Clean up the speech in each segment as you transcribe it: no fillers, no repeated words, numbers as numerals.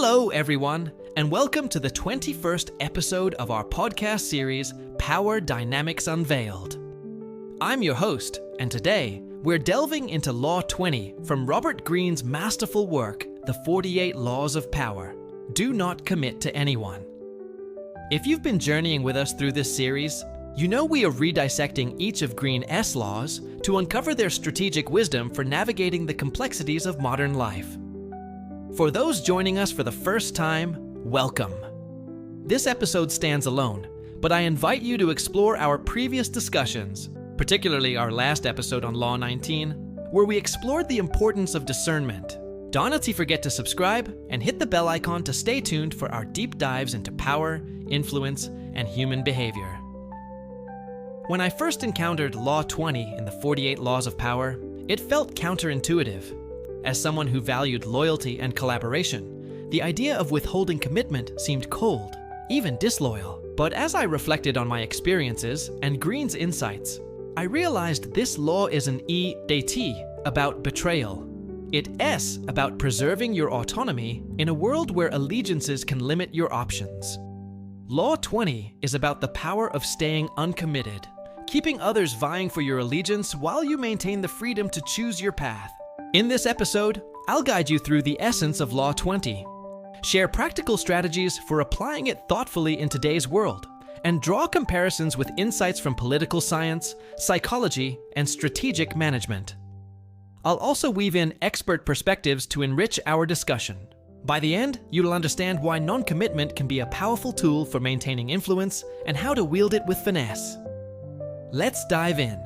Hello, everyone, and welcome to the 21st episode of our podcast series, Power Dynamics Unveiled. I'm your host, and today we're delving into Law 20 from Robert Greene's masterful work, The 48 Laws of Power. Do not commit to anyone. If you've been journeying with us through this series, you know we are redissecting each of Greene's laws to uncover their strategic wisdom for navigating the complexities of modern life. For those joining us for the first time, welcome. This episode stands alone, but I invite you to explore our previous discussions, particularly our last episode on Law 19, where we explored the importance of discernment. Don't forget to subscribe and hit the bell icon to stay tuned for our deep dives into power, influence, and human behavior. When I first encountered Law 20 in the 48 Laws of Power, it felt counterintuitive. As someone who valued loyalty and collaboration, the idea of withholding commitment seemed cold, even disloyal. But as I reflected on my experiences and Greene's insights, I realized this law is an E de T about betrayal. It S about preserving your autonomy in a world where allegiances can limit your options. Law 20 is about the power of staying uncommitted, keeping others vying for your allegiance while you maintain the freedom to choose your path. In this episode, I'll guide you through the essence of Law 20, share practical strategies for applying it thoughtfully in today's world, and draw comparisons with insights from political science, psychology, and strategic management. I'll also weave in expert perspectives to enrich our discussion. By the end, you'll understand why non-commitment can be a powerful tool for maintaining influence and how to wield it with finesse. Let's dive in.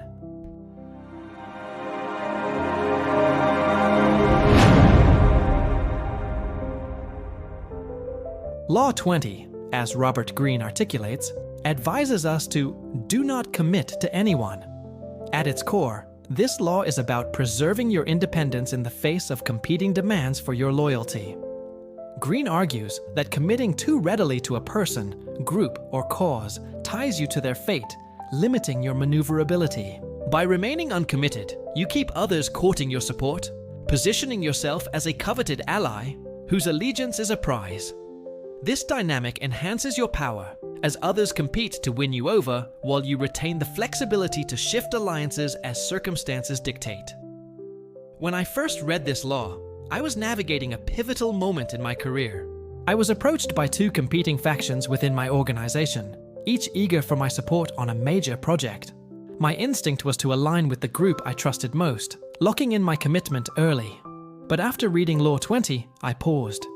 Law 20, as Robert Greene articulates, advises us to do not commit to anyone. At its core, this law is about preserving your independence in the face of competing demands for your loyalty. Greene argues that committing too readily to a person, group, or cause ties you to their fate, limiting your maneuverability. By remaining uncommitted, you keep others courting your support, positioning yourself as a coveted ally whose allegiance is a prize. This dynamic enhances your power as others compete to win you over while you retain the flexibility to shift alliances as circumstances dictate. When I first read this law, I was navigating a pivotal moment in my career. I was approached by two competing factions within my organization, each eager for my support on a major project. My instinct was to align with the group I trusted most, locking in my commitment early. But after reading Law 20, I paused.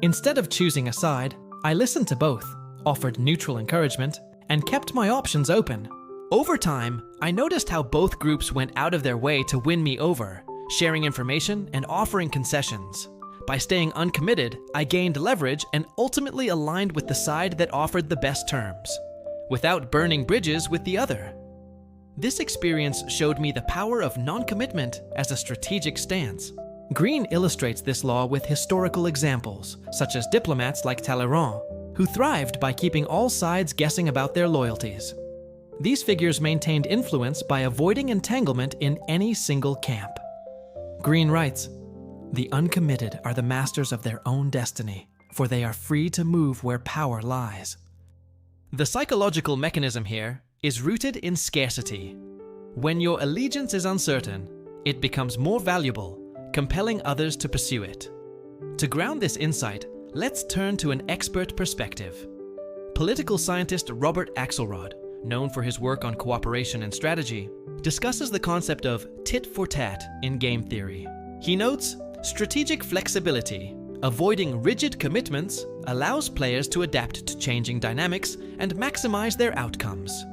Instead of choosing a side, I listened to both, offered neutral encouragement, and kept my options open. Over time, I noticed how both groups went out of their way to win me over, sharing information and offering concessions. By staying uncommitted, I gained leverage and ultimately aligned with the side that offered the best terms, without burning bridges with the other. This experience showed me the power of non-commitment as a strategic stance. Greene illustrates this law with historical examples, such as diplomats like Talleyrand, who thrived by keeping all sides guessing about their loyalties. These figures maintained influence by avoiding entanglement in any single camp. Greene writes, "The uncommitted are the masters of their own destiny, for they are free to move where power lies." The psychological mechanism here is rooted in scarcity. When your allegiance is uncertain, it becomes more valuable, compelling others to pursue it. To ground this insight, let's turn to an expert perspective. Political scientist Robert Axelrod, known for his work on cooperation and strategy, discusses the concept of tit for tat in game theory. He notes, strategic flexibility, avoiding rigid commitments, allows players to adapt to changing dynamics and maximize their outcomes.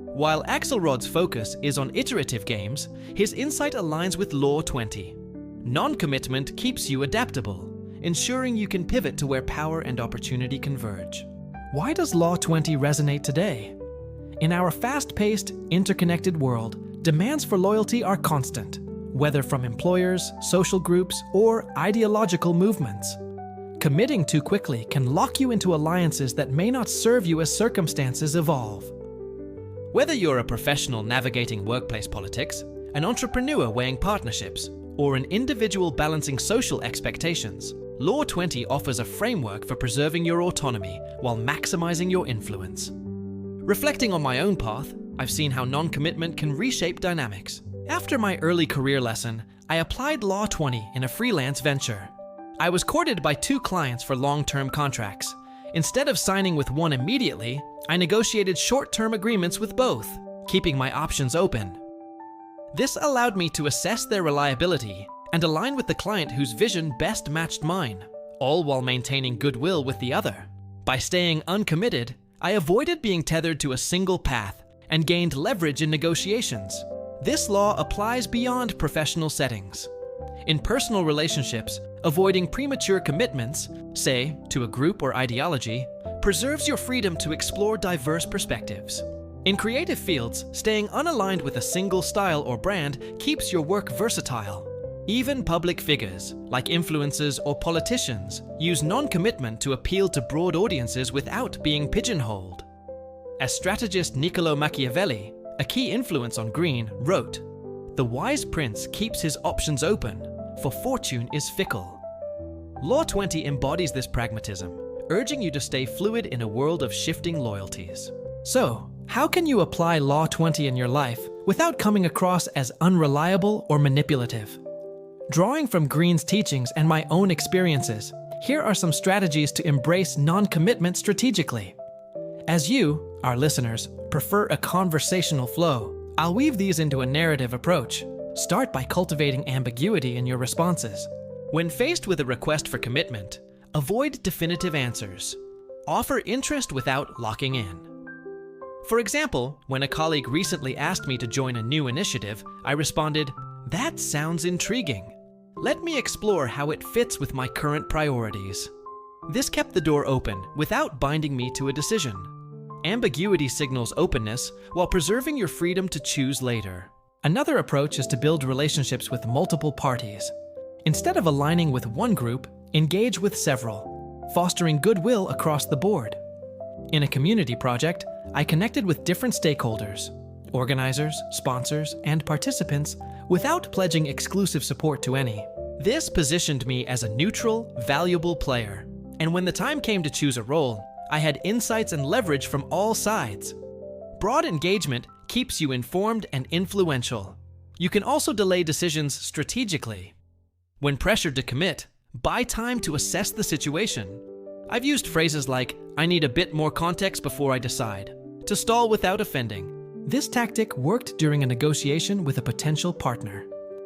While Axelrod's focus is on iterative games, his insight aligns with Law 20. Non-commitment keeps you adaptable, ensuring you can pivot to where power and opportunity converge. Why does Law 20 resonate today? In our fast-paced, interconnected world, demands for loyalty are constant, whether from employers, social groups, or ideological movements. Committing too quickly can lock you into alliances that may not serve you as circumstances evolve. Whether you're a professional navigating workplace politics, an entrepreneur weighing partnerships, or an individual balancing social expectations, Law 20 offers a framework for preserving your autonomy while maximizing your influence. Reflecting on my own path, I've seen how non-commitment can reshape dynamics. After my early career lesson, I applied Law 20 in a freelance venture. I was courted by 2 clients for long-term contracts. Instead of signing with one immediately, I negotiated short-term agreements with both, keeping my options open. This allowed me to assess their reliability and align with the client whose vision best matched mine, all while maintaining goodwill with the other. By staying uncommitted, I avoided being tethered to a single path and gained leverage in negotiations. This law applies beyond professional settings. In personal relationships, avoiding premature commitments, say, to a group or ideology, preserves your freedom to explore diverse perspectives. In creative fields, staying unaligned with a single style or brand keeps your work versatile. Even public figures, like influencers or politicians, use non-commitment to appeal to broad audiences without being pigeonholed. As strategist Niccolo Machiavelli, a key influence on Greene, wrote, "The wise prince keeps his options open, for fortune is fickle." Law 20 embodies this pragmatism, urging you to stay fluid in a world of shifting loyalties. So, how can you apply Law 20 in your life without coming across as unreliable or manipulative? Drawing from Greene's teachings and my own experiences, here are some strategies to embrace non-commitment strategically. As you, our listeners, prefer a conversational flow, I'll weave these into a narrative approach. Start by cultivating ambiguity in your responses. When faced with a request for commitment, avoid definitive answers. Offer interest without locking in. For example, when a colleague recently asked me to join a new initiative, I responded, "That sounds intriguing. Let me explore how it fits with my current priorities." This kept the door open without binding me to a decision. Ambiguity signals openness while preserving your freedom to choose later. Another approach is to build relationships with multiple parties. Instead of aligning with one group, engage with several, fostering goodwill across the board. In a community project, I connected with different stakeholders, organizers, sponsors, and participants without pledging exclusive support to any. This positioned me as a neutral, valuable player, and when the time came to choose a role, I had insights and leverage from all sides. Broad engagement keeps you informed and influential. You can also delay decisions strategically. When pressured to commit, buy time to assess the situation. I've used phrases like, "I need a bit more context before I decide," to stall without offending. This tactic worked during a negotiation with a potential partner.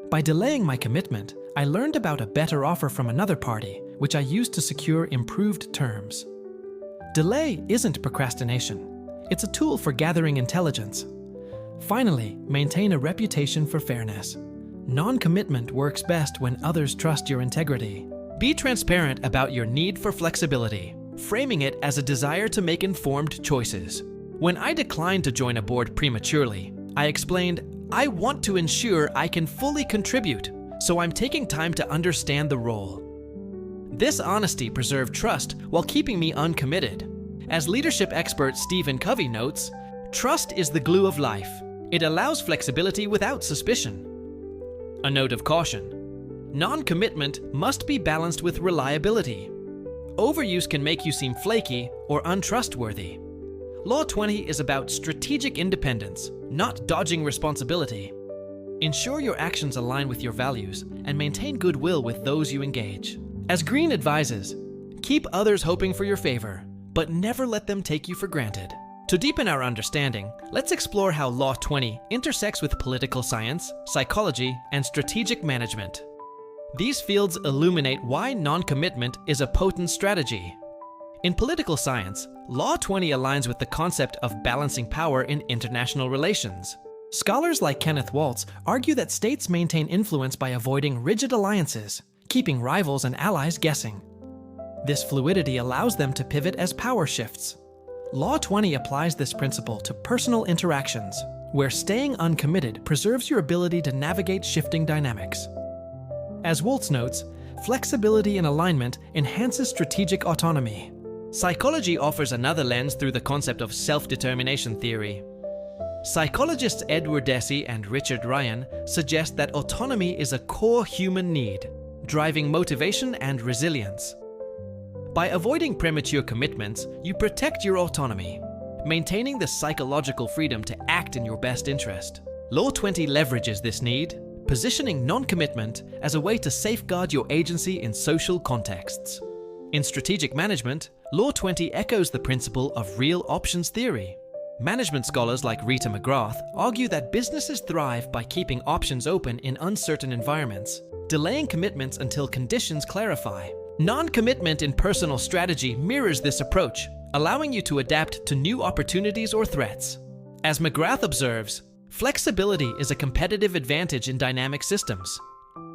By delaying my commitment, I learned about a better offer from another party, which I used to secure improved terms. Delay isn't procrastination. It's a tool for gathering intelligence. Finally, maintain a reputation for fairness. Non-commitment works best when others trust your integrity. Be transparent about your need for flexibility, framing it as a desire to make informed choices. When I declined to join a board prematurely, I explained, "I want to ensure I can fully contribute, so I'm taking time to understand the role." This honesty preserved trust while keeping me uncommitted. As leadership expert Stephen Covey notes, "Trust is the glue of life. It allows flexibility without suspicion." A note of caution: non-commitment must be balanced with reliability. Overuse can make you seem flaky or untrustworthy. Law 20 is about strategic independence, not dodging responsibility. Ensure your actions align with your values and maintain goodwill with those you engage. As Greene advises, keep others hoping for your favor, but never let them take you for granted. To deepen our understanding, let's explore how Law 20 intersects with political science, psychology, and strategic management. These fields illuminate why non-commitment is a potent strategy. In political science, Law 20 aligns with the concept of balancing power in international relations. Scholars like Kenneth Waltz argue that states maintain influence by avoiding rigid alliances, keeping rivals and allies guessing. This fluidity allows them to pivot as power shifts. Law 20 applies this principle to personal interactions, where staying uncommitted preserves your ability to navigate shifting dynamics. As Waltz notes, flexibility and alignment enhances strategic autonomy. Psychology offers another lens through the concept of self-determination theory. Psychologists Edward Deci and Richard Ryan suggest that autonomy is a core human need. driving motivation and resilience. By avoiding premature commitments, you protect your autonomy, maintaining the psychological freedom to act in your best interest. Law 20 leverages this need, positioning non-commitment as a way to safeguard your agency in social contexts. In strategic management, Law 20 echoes the principle of real options theory. Management scholars like Rita McGrath argue that businesses thrive by keeping options open in uncertain environments, delaying commitments until conditions clarify. Non-commitment in personal strategy mirrors this approach, allowing you to adapt to new opportunities or threats. As McGrath observes, flexibility is a competitive advantage in dynamic systems.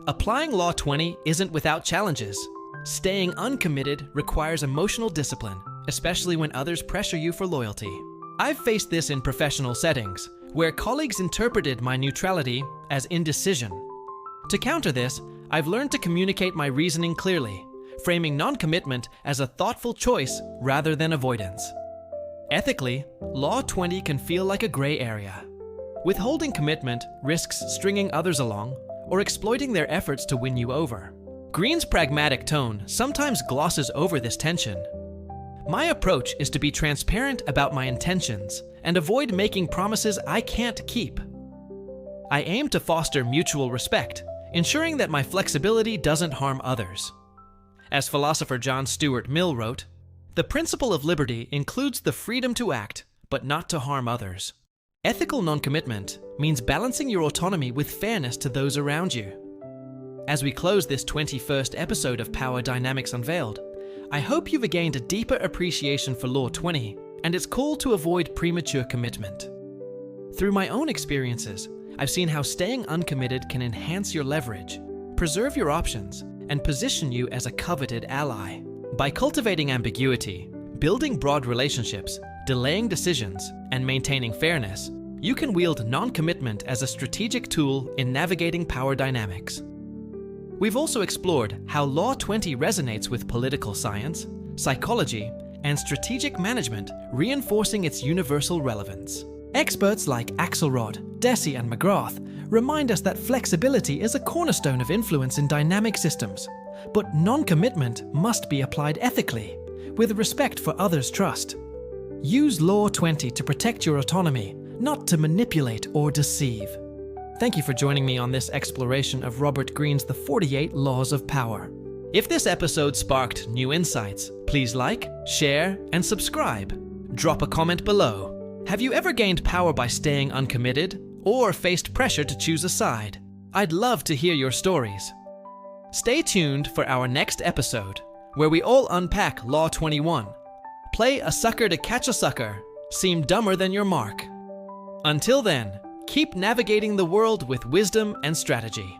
Applying Law 20 isn't without challenges. Staying uncommitted requires emotional discipline, especially when others pressure you for loyalty. I've faced this in professional settings, where colleagues interpreted my neutrality as indecision. To counter this, I've learned to communicate my reasoning clearly, framing non-commitment as a thoughtful choice rather than avoidance. Ethically, Law 20 can feel like a gray area. Withholding commitment risks stringing others along or exploiting their efforts to win you over. Greene's pragmatic tone sometimes glosses over this tension. My approach is to be transparent about my intentions and avoid making promises I can't keep. I aim to foster mutual respect, ensuring that my flexibility doesn't harm others. As philosopher John Stuart Mill wrote, "The principle of liberty includes the freedom to act, but not to harm others." Ethical non-commitment means balancing your autonomy with fairness to those around you. As we close this 21st episode of Power Dynamics Unveiled, I hope you've gained a deeper appreciation for Law 20 and its call to avoid premature commitment. Through my own experiences, I've seen how staying uncommitted can enhance your leverage, preserve your options, and position you as a coveted ally. By cultivating ambiguity, building broad relationships, delaying decisions, and maintaining fairness, you can wield non-commitment as a strategic tool in navigating power dynamics. We've also explored how Law 20 resonates with political science, psychology, and strategic management, reinforcing its universal relevance. Experts like Axelrod, Deci, and McGrath remind us that flexibility is a cornerstone of influence in dynamic systems, but non-commitment must be applied ethically, with respect for others' trust. Use Law 20 to protect your autonomy, not to manipulate or deceive. Thank you for joining me on this exploration of Robert Greene's The 48 Laws of Power. If this episode sparked new insights, please like, share, and subscribe. Drop a comment below. Have you ever gained power by staying uncommitted, or faced pressure to choose a side? I'd love to hear your stories. Stay tuned for our next episode, where we all unpack Law 21. Play a sucker to catch a sucker. Seem dumber than your mark. Until then, keep navigating the world with wisdom and strategy.